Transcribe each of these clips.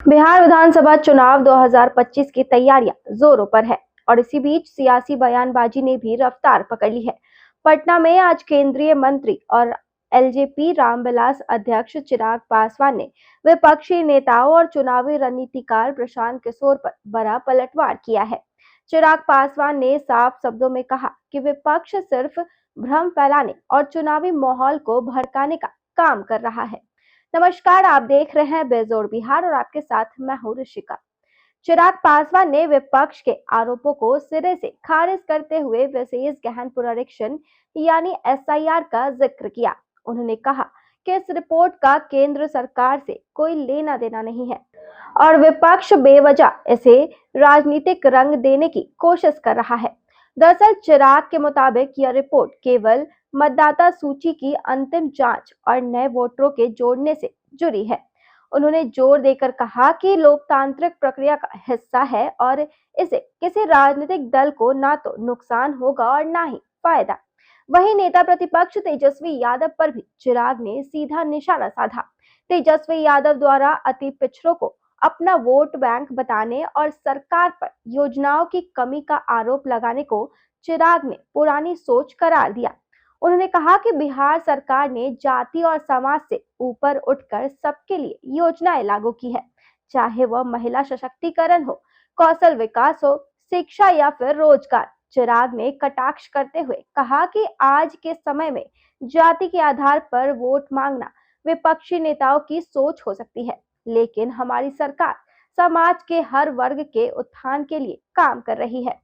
बिहार विधानसभा चुनाव 2025 की तैयारियां जोरों पर है और इसी बीच सियासी बयानबाजी ने भी रफ्तार पकड़ ली है। पटना में आज केंद्रीय मंत्री और एलजेपी रामविलास अध्यक्ष चिराग पासवान ने विपक्षी नेताओं और चुनावी रणनीतिकार प्रशांत किशोर पर बड़ा पलटवार किया है। चिराग पासवान ने साफ शब्दों में कहा कि विपक्ष सिर्फ भ्रम फैलाने और चुनावी माहौल को भड़काने का काम कर रहा है। नमस्कार, आप देख रहे हैं बेजोड़ बिहार और आपके साथ मैं हूं ऋषिका। चिराग पासवान ने विपक्ष के आरोपों को सिरे से खारिज करते हुए विशेष गहन पुनरीक्षण यानी एसआईआर का जिक्र किया। उन्होंने कहा कि इस रिपोर्ट का केंद्र सरकार से कोई लेना देना नहीं है और विपक्ष बेवजह इसे राजनीतिक रंग देने की कोशिश कर रहा है। दरअसल चिराग के मुताबिक यह रिपोर्ट केवल मतदाता सूची की अंतिम जांच और नए वोटरों के जोड़ने से जुड़ी है। उन्होंने जोर देकर कहा कि लोकतांत्रिक प्रक्रिया का हिस्सा है और इसे किसी राजनीतिक दल को ना तो नुकसान होगा और ना ही फायदा। वहीं नेता प्रतिपक्ष तेजस्वी यादव पर भी चिराग ने सीधा निशाना साधा। तेजस्वी यादव द्वारा अति पिछड़ों को अपना वोट बैंक बताने और सरकार पर योजनाओं की कमी का आरोप लगाने को चिराग ने पुरानी सोच करार दिया। उन्होंने कहा कि बिहार सरकार ने जाति और समाज से ऊपर उठकर सबके लिए योजनाएं लागू की है, चाहे वह महिला सशक्तिकरण हो, कौशल विकास हो, शिक्षा या फिर रोजगार। चिराग ने कटाक्ष करते हुए कहा कि आज के समय में जाति के आधार पर वोट मांगना विपक्षी नेताओं की सोच हो सकती है, लेकिन हमारी सरकार समाज के हर वर्ग के उत्थान के लिए काम कर रही है।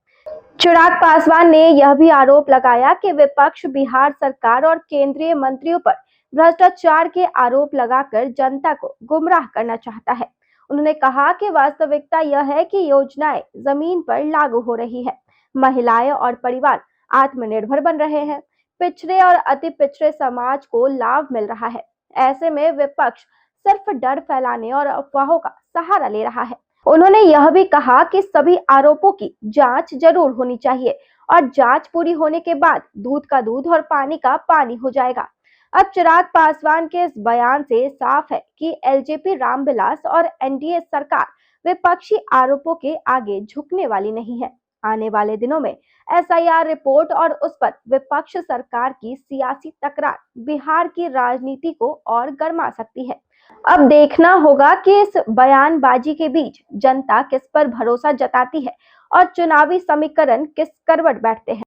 चिराग पासवान ने यह भी आरोप लगाया कि विपक्ष बिहार सरकार और केंद्रीय मंत्रियों पर भ्रष्टाचार के आरोप लगाकर जनता को गुमराह करना चाहता है। उन्होंने कहा कि वास्तविकता यह है कि योजनाएं जमीन पर लागू हो रही है, महिलाएं और परिवार आत्मनिर्भर बन रहे हैं, पिछड़े और अति पिछड़े समाज को लाभ मिल रहा है। ऐसे में विपक्ष सिर्फ डर फैलाने और अफवाहों का सहारा ले रहा है। उन्होंने यह भी कहा कि सभी आरोपों की जांच जरूर होनी चाहिए और जांच पूरी होने के बाद दूध का दूध और पानी का पानी हो जाएगा। अब चिराग पासवान के इस बयान से साफ है कि एलजेपी रामविलास और एनडीए सरकार विपक्षी आरोपों के आगे झुकने वाली नहीं है। आने वाले दिनों में एसआईआर रिपोर्ट और उस पर विपक्ष सरकार की सियासी तकरार बिहार की राजनीति को और गर्मा सकती है। अब देखना होगा कि इस बयानबाजी के बीच जनता किस पर भरोसा जताती है और चुनावी समीकरण किस करवट बैठते हैं।